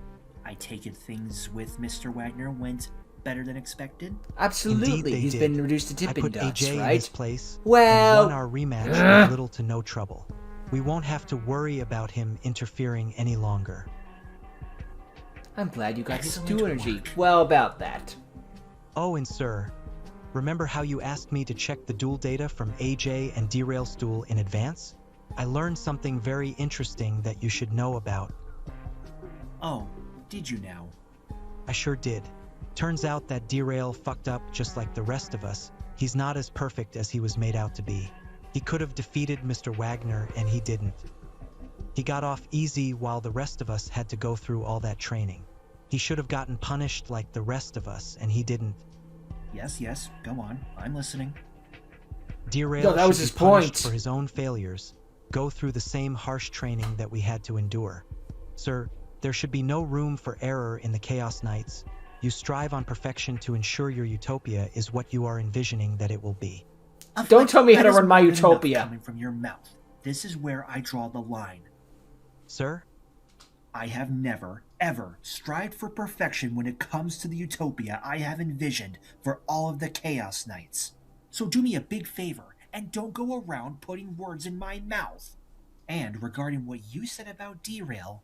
I take it things with Mr. Wagner went better than expected? Absolutely, Indeed they he's did. been reduced to I Dippin' put Dots, AJ in right? his place Well, and won our rematch with little to no trouble. We won't have to worry about him interfering any longer. I'm glad you got his Excellent dual energy. work. Well about that. Oh, and sir, remember how you asked me to check the duel data from AJ and Derail's duel in advance? I learned something very interesting that you should know about. Oh, did you now? I sure did. Turns out that Derail fucked up just like the rest of us. He's not as perfect as he was made out to be. He could have defeated Mr. Wagner, and he didn't. He got off easy while the rest of us had to go through all that training. He should have gotten punished like the rest of us, and he didn't. Yes, go on. I'm listening. Derail No, that was should his be punished point. for his own failures, go through the same harsh training that we had to endure. Sir, there should be no room for error in the Chaos Knights. You strive on perfection to ensure your utopia is what you are envisioning that it will be. Don't tell me how to That is run my more than enough utopia. Coming from your mouth. This is where I draw the line. Sir? I have never, ever strived for perfection when it comes to the utopia I have envisioned for all of the Chaos Knights. So do me a big favor and don't go around putting words in my mouth. And regarding what you said about Derail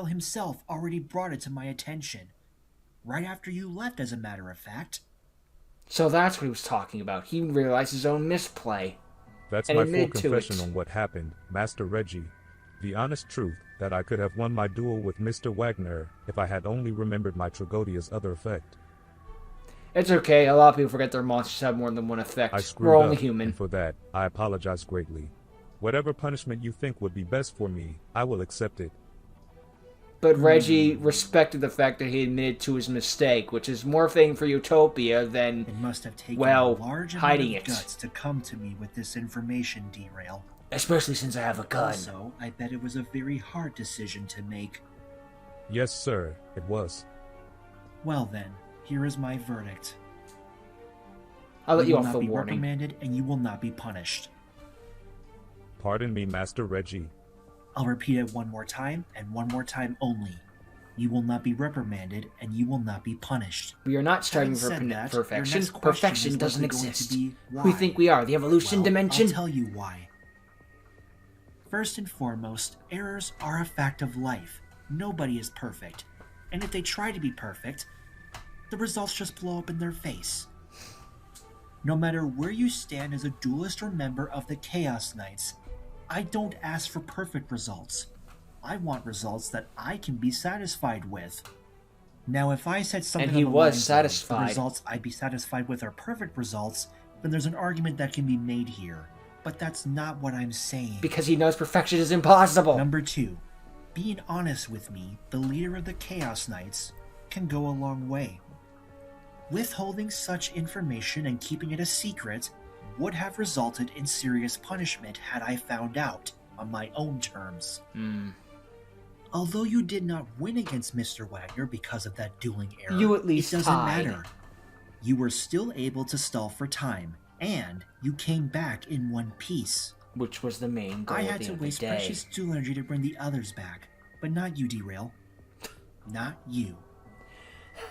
himself already brought it to my attention. Right after you left, as a matter of fact. So that's what he was talking about. He realized his own misplay. That's And my full admitted to confession it. on what happened, Master Reggie. The honest truth that I could have won my duel with Mr. Wagner if I had only remembered my Tragodia's other effect. It's okay. A lot of people forget their monsters have more than one effect. I screwed We're only up, human. and for that, I apologize greatly. Whatever punishment you think would be best for me, I will accept it. But Reggie respected the fact that he admitted to his mistake, which is more fitting for Utopia than, It must have taken well, a large amount hiding of it. guts to come to me with this information, Derail. especially since I have a gun. Also, I bet it was a very hard decision to make. Yes, sir, it was. Well then, here is my verdict. I'll let you will off not the be warning. reprimanded, and you will not be punished. Pardon me, Master Reggie. I'll repeat it one more time, and one more time only. You will not be reprimanded, and you will not be punished. We are not striving for Having said that, perfection. your next question Perfection is doesn't likely going to exist. be We why. think we are. The evolution Well, dimension. I'll tell you why. First and foremost, errors are a fact of life. Nobody is perfect. And if they try to be perfect, the results just blow up in their face. No matter where you stand as a duelist or member of the Chaos Knights, I don't ask for perfect results. I want results that I can be satisfied with. Now, if I said something And he on the was lines of, satisfied. the results I'd be satisfied with are perfect results, then there's an argument that can be made here. But that's not what I'm saying. Because he knows perfection is impossible. Number 2, being honest with me, the leader of the Chaos Knights, can go a long way. Withholding such information and keeping it a secret would have resulted in serious punishment had I found out, on my own terms. Although you did not win against Mr. Wagner because of that dueling error, You at least it doesn't tied. matter. You were still able to stall for time, and you came back in one piece. Which was the main goal I at had the to end of the waste day. precious duel energy to bring the others back, but not you, Derail. Not you.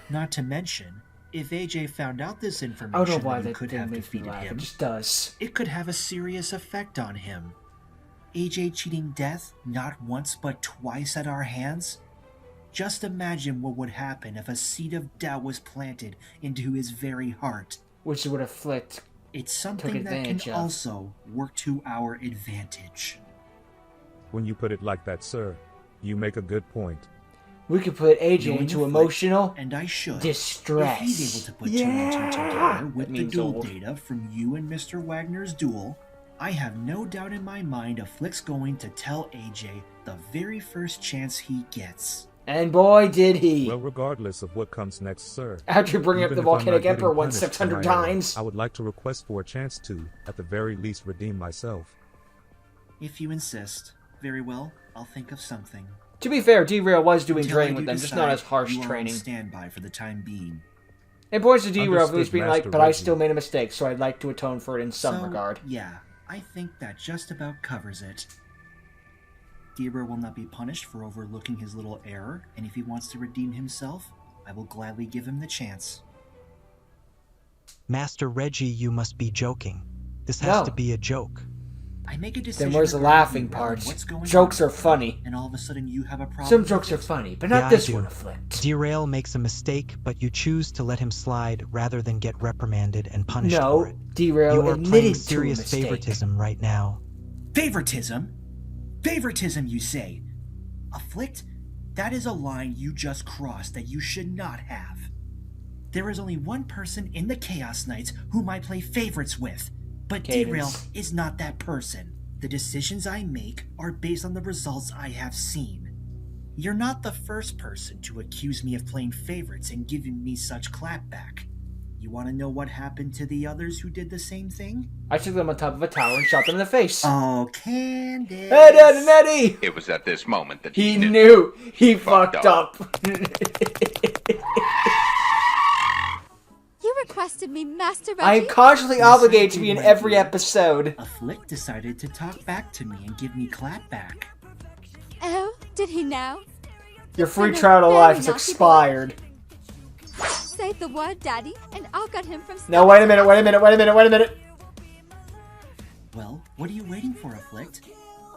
Not to mention, if AJ found out this I don't know information why that you that could thing have makes me defeated laugh. him, It just does. it could have a serious effect on him. AJ cheating death not once but twice at our hands? Just imagine what would happen if a seed of doubt was planted into his very heart. Which would afflict. It's something that can advantage of. also work to our advantage. When you put it like that, sir, you make a good point. We could put AJ Knowing into Afflict, emotional and I should. distress. If he's able to put two and two together with That the means duel old. data from you and Mr. Wagner's duel, I have no doubt in my mind Afflict's going to tell AJ the very first chance he gets. And boy, did he. Well, regardless of what comes next, sir. After bringing up even the if I'm not volcanic getting emperor one punished for 600 my error, times. I would like to request for a chance to, at the very least, redeem myself. If you insist, very well, I'll think of something. To be fair, Derail was doing Until I training with do them, just decide, not as harsh you are on training. standby for the time being. It points to Derail for Understood, being like, Master but I Reggie. still made a mistake, so I'd like to atone for it in some So, regard. Yeah, I think that just about covers it. Derail will not be punished for overlooking his little error, and if he wants to redeem himself, I will gladly give him the chance. Master Reggie, you must be joking. This has No. to be a joke. I make a decision. Then where's the regarding laughing you and part? what's going Jokes on, are funny. and all of a sudden you have a problem. Some jokes are funny, but not Yeah, I this do. one, Afflict. Derail makes a mistake, but you choose to let him slide rather than get reprimanded and punished for No, it. Derail You are admitted playing to a serious mistake. favoritism right now. Favoritism? Favoritism, you say? Afflict? That is a line you just crossed that you should not have. There is only one person in the Chaos Knights whom I play favorites with, but Cadence. Derail is not that person. The decisions I make are based on the results I have seen. You're not the first person to accuse me of playing favorites and giving me such clapback. You want to know what happened to the others who did the same thing? I took them on top of a tower and shot them in the face. Oh, Candace! Hey, Daddy, Nettie! It was at this moment that He knew he fucked fucked up. You requested me, Master Reggie. I am consciously Yes, I obligated to be in did, every Reggie. episode. Afflict decided to talk back to me and give me clapback. Oh, did he now? Your free I'm a trial to very life is naughty boy. expired. Say the word, Daddy, and I'll get him from. No, wait a minute, wait a minute, wait a minute, wait a minute. Well, what are you waiting for, Afflict?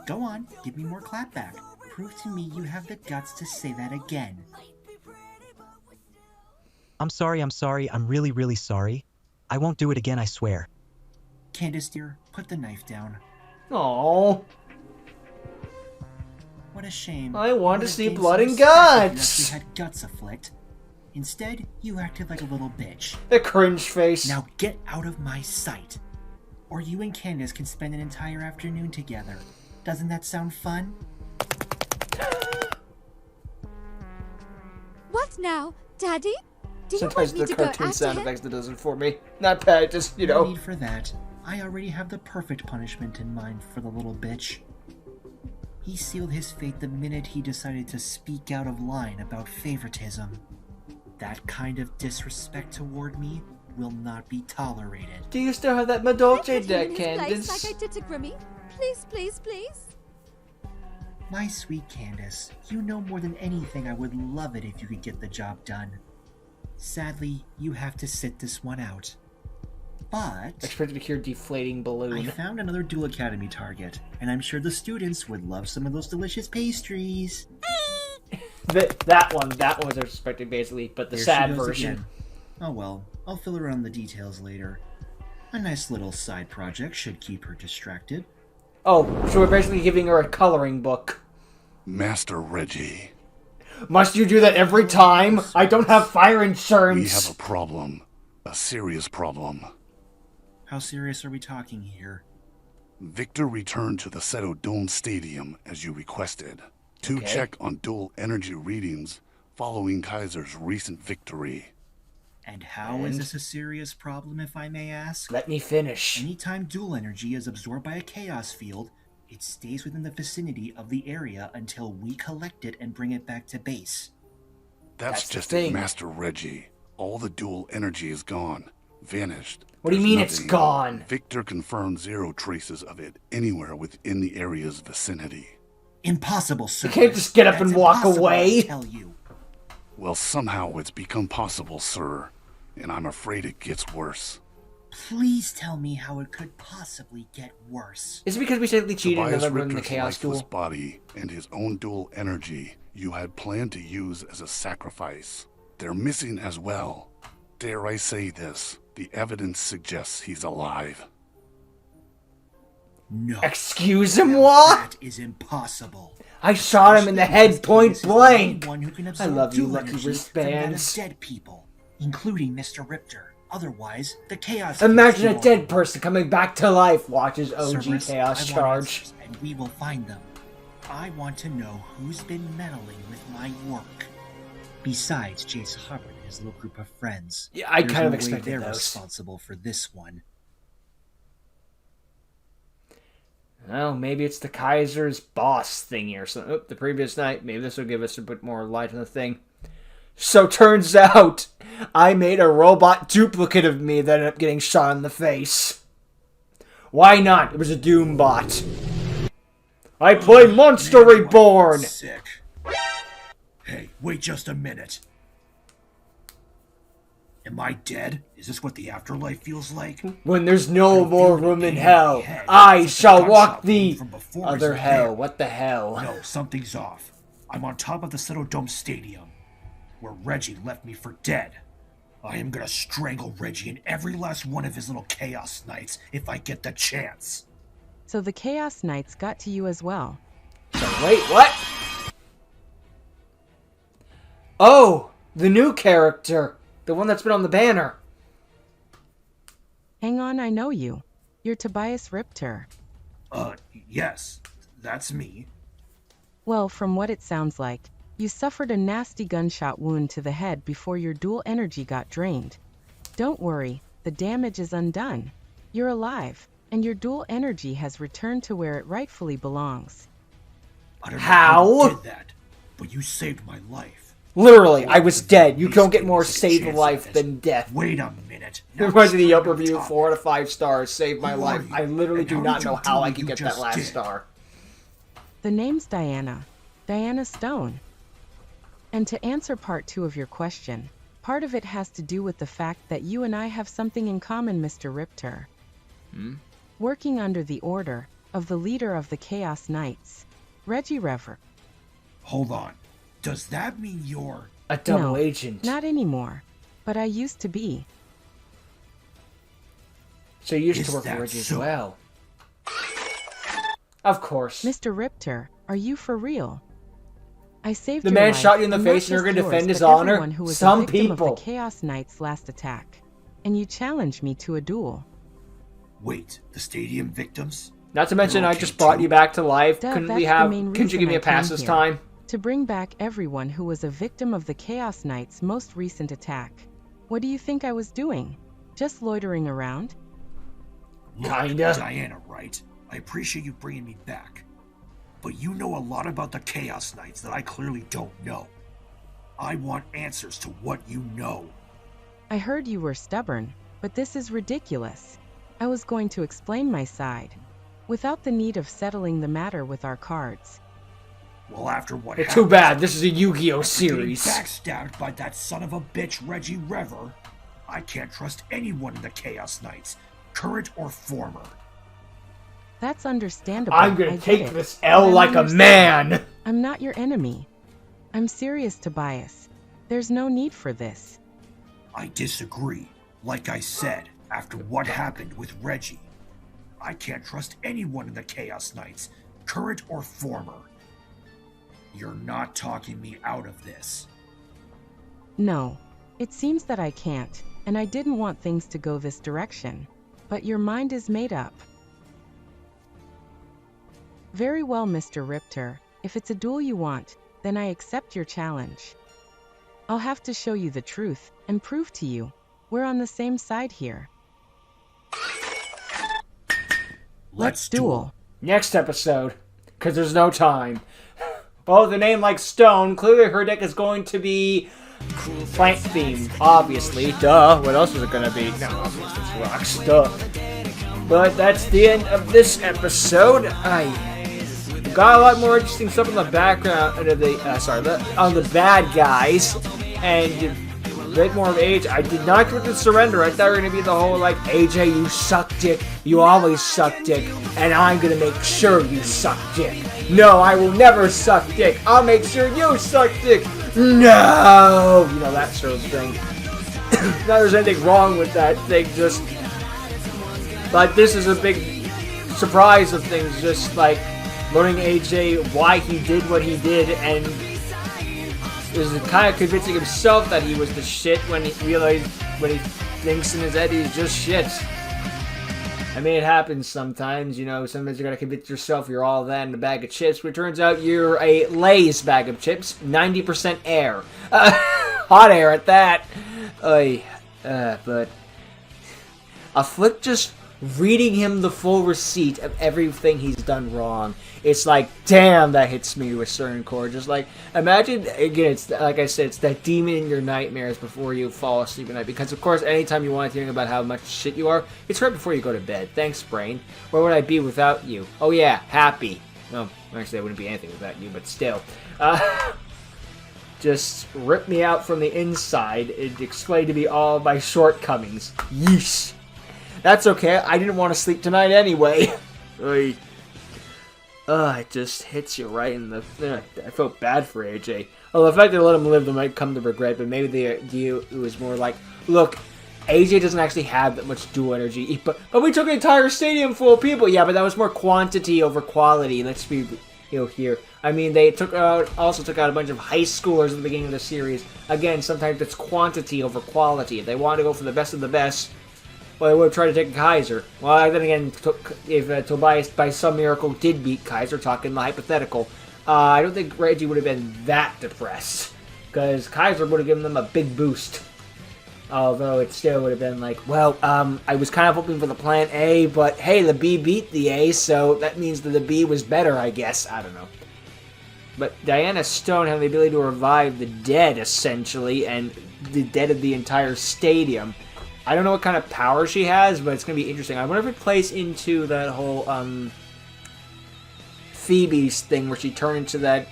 Go on, give me more clapback. Prove to me you have the guts to say that again. I'm sorry, I'm really, really sorry. I won't do it again, I swear. Candace, dear, put the knife down. Aww. a shame. I want to would see have gained blood some and respect if you guts. actually had guts, Afflict. Instead, you acted like a little bitch. The cringe face. Now get out of my sight. Or you and Candace can spend an entire afternoon together. Doesn't that sound fun? What now, Daddy? Do you Sometimes want me the to go cartoon after sound him? effects that does it for me. Not bad, just, you No know. need for that. I already have the perfect punishment in mind for the little bitch. He sealed his fate the minute he decided to speak out of line about favoritism. That kind of disrespect toward me will not be tolerated. Do you still have that Can I Madolce put him in deck, his Candace? place like I did to Grimmy? Please, please, please. My sweet Candace, you know more than anything I would love it if you could get the job done. Sadly, you have to sit this one out. But Expected to hear deflating I balloon. found another Duel Academy target, and I'm sure the students would love some of those delicious pastries. That one was expected basically, but the There she sad goes version. again. Oh well, I'll fill her in on the details later. A nice little side project should keep her distracted. Oh, so we're basically giving her a coloring book. Master Reggie, Must you do that every time? I don't have fire insurance. we have a problem. A serious problem. How serious are we talking here? Victor returned to the Seto Dome Stadium as you requested to Okay. check on dual energy readings following Kaiser's recent victory. And how is this a serious problem, if I may ask? Let me finish. Anytime dual energy is absorbed by a chaos field, it stays within the vicinity of the area until we collect it and bring it back to base. That's That's the just thing. it, Master Reggie. All the dual energy is gone. Vanished. What do you There's mean it's nothing. gone? Victor confirmed zero traces of it anywhere within the area's vicinity. Impossible, sir. You can't just get up and That's walk impossible, away. I tell you. Well, somehow it's become possible, sir. And I'm afraid it gets worse. Please tell me how it could possibly get worse. Is it because we sadly cheated and Tobias never in the Richter's Chaos lifeless Duel? body and his own dual energy you had planned to use as a sacrifice. They're missing as well. Dare I say this? The evidence suggests he's alive. No. Excuse him, Now what? That is impossible. I shot him in the head point This is the blank. only one who can I absorb love you, dual lucky energy from that of wristbands. dead people, including Mr. Ripter. Otherwise, the chaos. Imagine a keeps dead going. person coming back to life. Watches OG Cerberus, Chaos I want Charge. answers, and we will find them. I want to know who's been meddling with my work. Besides Jace Hubbard and his little group of friends. Yeah, I There's kind of no way expected they're those. responsible for this one. Well, maybe it's the Kaiser's boss thingy or something. Oh, the previous night. Maybe this will give us a bit more light on the thing. So turns out, I made a robot duplicate of me that ended up getting shot in the face. Why not? It was a Doom bot. I play Monster Man, Reborn! Sick. Hey, wait just a minute. Am I dead? Is this what the afterlife feels like? When there's no I more feel room the in pain hell, my head. I It's shall like a walk gunshot the wound from before other isn't hell. there. What the hell? No, something's off. I'm on top of the Seto Dome Stadium, where Reggie left me for dead. I am gonna strangle Reggie and every last one of his little Chaos Knights if I get the chance. So the Chaos Knights got to you as well. Wait, what? Oh, the new character. The one that's been on the banner. Hang on, I know you. You're Tobias Ripter. Yes, that's me. Well, from what it sounds like, you suffered a nasty gunshot wound to the head before your dual energy got drained. Don't worry, the damage is undone. You're alive, and your dual energy has returned to where it rightfully belongs. I don't know How? you did that, but you saved my life. Literally, I was dead. You Please don't get give more me a save chance life at than this. death. Wait a minute. It reminds me of the straight upper on review, top. 4 out of 5 stars, saved my Who life. are you? I literally And do how not did you know do how I what could you get that just last did? star. The name's Diana. Diana Stone. And to answer part 2 of your question, part of it has to do with the fact that you and I have something in common, Mr. Ripter. Working under the order of the leader of the Chaos Knights, Reggie Rever. Hold on. Does that mean you're... A double No, agent. Not anymore, but I used to be. So you used Is to work for that Reggie as so? well. Of course. Mr. Ripter, are you for real? I saved The your man life, shot you in the and face not and you're just gonna defend yours, his but honor? everyone who was Some a victim people. of the Chaos Knight's last attack. And you challenged me to a duel. Wait, the stadium victims? Not to mention, You're I okay just brought too? you back to life. Duh, Couldn't that's we the have? main Couldn't you reason give me I a pass came this here. time? To bring back everyone who was a victim of the Chaos Knight's most recent attack. What do you think I was doing? Just loitering around? Look, Kinda. Diana, right? I appreciate you bringing me back. But you know a lot about the Chaos Knights that I clearly don't know. I want answers to what you know. I heard you were stubborn, but this is ridiculous. I was going to explain my side, without the need of settling the matter with our cards. Well, after what Well, happened, too bad. This is a Yu-Gi-Oh after getting series. backstabbed by that son of a bitch Reggie Rever, I can't trust anyone in the Chaos Knights, current or former. That's understandable. I'm I gonna get take it. this L But I'm like on a your side. man. I'm not your enemy. I'm serious, Tobias. There's no need for this. I disagree. Like I said, after what happened with Reggie, I can't trust anyone in the Chaos Knights, current or former. You're not talking me out of this. No. It seems that I can't, and I didn't want things to go this direction. But your mind is made up. Very well, Mr. Ripter. If it's a duel you want, then I accept your challenge. I'll have to show you the truth and prove to you we're on the same side here. Let's duel. Next episode, because there's no time. Well, with a name like Stone, clearly her deck is going to be plant themed, obviously. Duh. What else is it going to be? No, obviously it's rocks. Duh. But that's the end of this episode. Got a lot more interesting stuff in the background of the on the bad guys, and a bit more of AJ. I did not expect to surrender. I thought we were gonna be the whole like, AJ, you suck dick. You always suck dick, and I'm gonna make sure you suck dick. No, I will never suck dick. I'll make sure you suck dick. No, you know, that sort of thing. Not there's anything wrong with that thing. Just like this is a big surprise of things. Just like learning AJ why he did what he did, and is kind of convincing himself that he was the shit when he realized, when he thinks in his head he's just shit. I mean, it happens sometimes, you know, sometimes you gotta convince yourself you're all that in a bag of chips, but it turns out you're a Lay's bag of chips, 90% air. Hot air at that. But Afflict just reading him the full receipt of everything he's done wrong. It's like, damn, that hits me to a certain chord. Just like, imagine, again, it's like I said, it's that demon in your nightmares before you fall asleep at night. Because, of course, anytime you want to think about how much shit you are, it's right before you go to bed. Thanks, brain. Where would I be without you? Oh, yeah, happy. No, actually, I wouldn't be anything without you, but still. Just rip me out from the inside and explain to me all my shortcomings. Yeesh. That's okay, I didn't want to sleep tonight anyway. It just hits you right in the... I felt bad for AJ. Although the fact that they let him live, they might come to regret, but maybe the idea was more like, look, AJ doesn't actually have that much dual energy, but we took an entire stadium full of people. Yeah, but that was more quantity over quality, let's be here. I mean, they also took out a bunch of high schoolers at the beginning of the series. Again, sometimes it's quantity over quality. If they want to go for the best of the best, well, they would have tried to take Kaiser. Well, then again, if Tobias, by some miracle, did beat Kaiser, talking the hypothetical, I don't think Reggie would have been that depressed. Because Kaiser would have given them a big boost. Although it still would have been like, well, I was kind of hoping for the plan A, but hey, the B beat the A, so that means that the B was better, I guess. I don't know. But Diana Stone had the ability to revive the dead, essentially, and the dead of the entire stadium. I don't know what kind of power she has, but it's going to be interesting. I wonder if it plays into that whole Phoebe's thing where she turned into that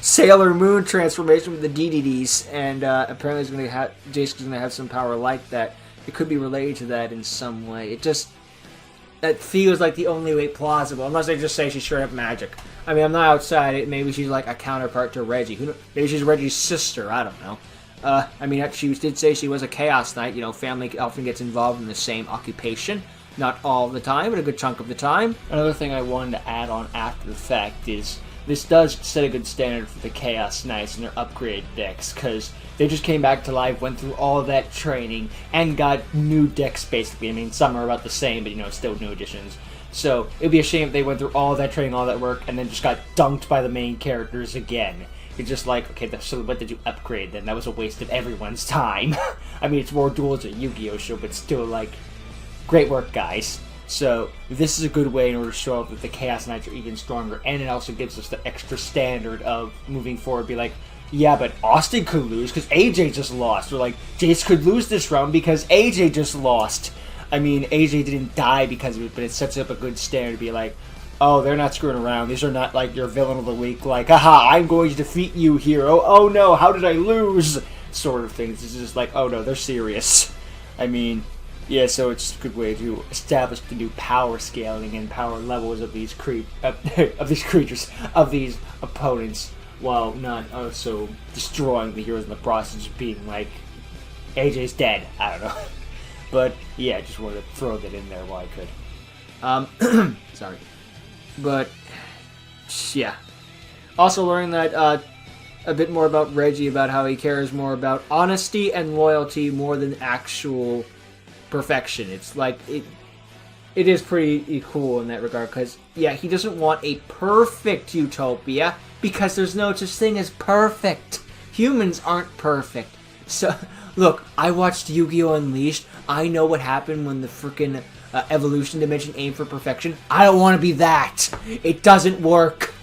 Sailor Moon transformation with the DDDs, and apparently Jason's going to have some power like that. It could be related to that in some way. That feels like the only way plausible, unless they just say she's straight up magic. I mean, I'm not outside it. Maybe she's like a counterpart to Reggie. Maybe she's Reggie's sister. I don't know. I mean, she did say she was a Chaos Knight. You know, family often gets involved in the same occupation. Not all the time, but a good chunk of the time. Another thing I wanted to add on after the fact is this does set a good standard for the Chaos Knights and their upgraded decks, because they just came back to life, went through all of that training, and got new decks, basically. I mean, some are about the same, but, still new additions. So, it'd be a shame if they went through all that training, all that work, and then just got dunked by the main characters again. It's just like, okay, so what did you upgrade then? That was a waste of everyone's time. I mean, it's more duels at Yu-Gi-Oh! Show, but still, like, great work, guys. So, this is a good way in order to show up that the Chaos Knights are even stronger, and it also gives us the extra standard of moving forward, be like, yeah, but Austin could lose because AJ just lost. Or like, Jace could lose this round because AJ just lost. I mean, AJ didn't die because of it, but it sets up a good standard to be like, oh, they're not screwing around. These are not like your villain of the week, like, haha, I'm going to defeat you, hero. Oh no, how did I lose? Sort of things. This is just like, oh no, they're serious. I mean, yeah, so it's a good way to establish the new power scaling and power levels of these of these opponents, while not also destroying the heroes in the process of being like, AJ's dead. I don't know. But yeah, I just wanted to throw that in there while I could. Sorry. But yeah. Also learning that a bit more about Reggie, about how he cares more about honesty and loyalty more than actual perfection. It's like it is pretty cool in that regard, because yeah, he doesn't want a perfect utopia because there's no such thing as perfect. Humans aren't perfect. So look, I watched Yu-Gi-Oh! Unleashed. I know what happened when the freaking evolution dimension aimed for perfection. I don't want to be that. It doesn't work.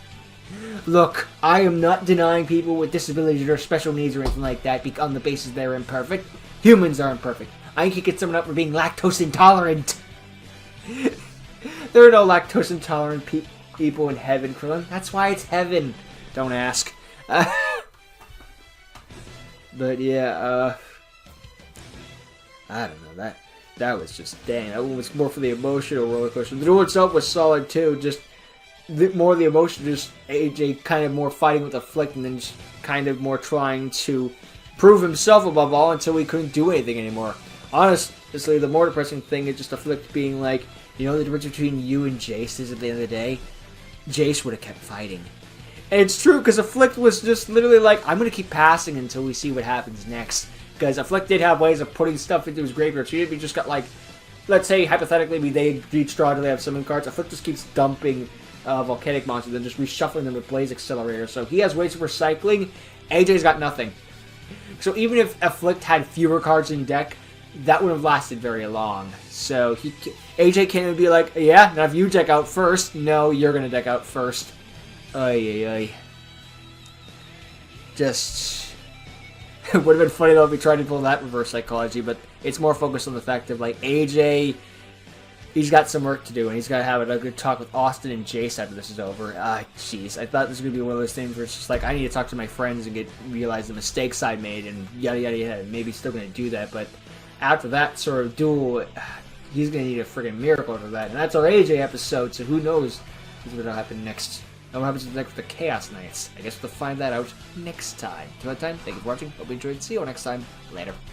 Look, I am not denying people with disabilities or special needs or anything like that on the basis they're imperfect. Humans are imperfect. I can get someone up for being lactose intolerant. There are no lactose intolerant people in heaven, Krillin. That's why it's heaven. Don't ask. But yeah, I don't know, that was just, dang, that one was more for the emotional roller coaster. The duel itself was solid too, just more the emotion, just AJ kind of more fighting with Afflict and then just kind of more trying to prove himself above all until he couldn't do anything anymore. Honestly, the more depressing thing is just Afflict being like, the difference between you and Jace is at the end of the day, Jace would have kept fighting. And it's true, because Afflict was just literally like, I'm going to keep passing until we see what happens next. Because Afflict did have ways of putting stuff into his graveyard. So if he just got like, let's say, hypothetically, they reach draw till they have summon cards. Afflict just keeps dumping volcanic monsters and just reshuffling them with Blaze Accelerator. So he has ways of recycling. AJ's got nothing. So even if Afflict had fewer cards in deck, that wouldn't have lasted very long. So AJ can't even be like, yeah, now if you deck out first, no, you're going to deck out first. Ay. Just, it would have been funny though if we tried to pull that reverse psychology, but it's more focused on the fact of like AJ, he's got some work to do, and he's got to have a good talk with Austin and Jace after this is over. Jeez, I thought this was going to be one of those things where it's just like, I need to talk to my friends and realize the mistakes I made, and yada yada yada, maybe still going to do that, but after that sort of duel, he's going to need a friggin' miracle for that, and that's our AJ episode, so who knows what's going to happen next. And what happens next with the Chaos Knights? I guess we'll find that out next time. Till that time, thank you for watching. Hope you enjoyed. See you all next time. Later.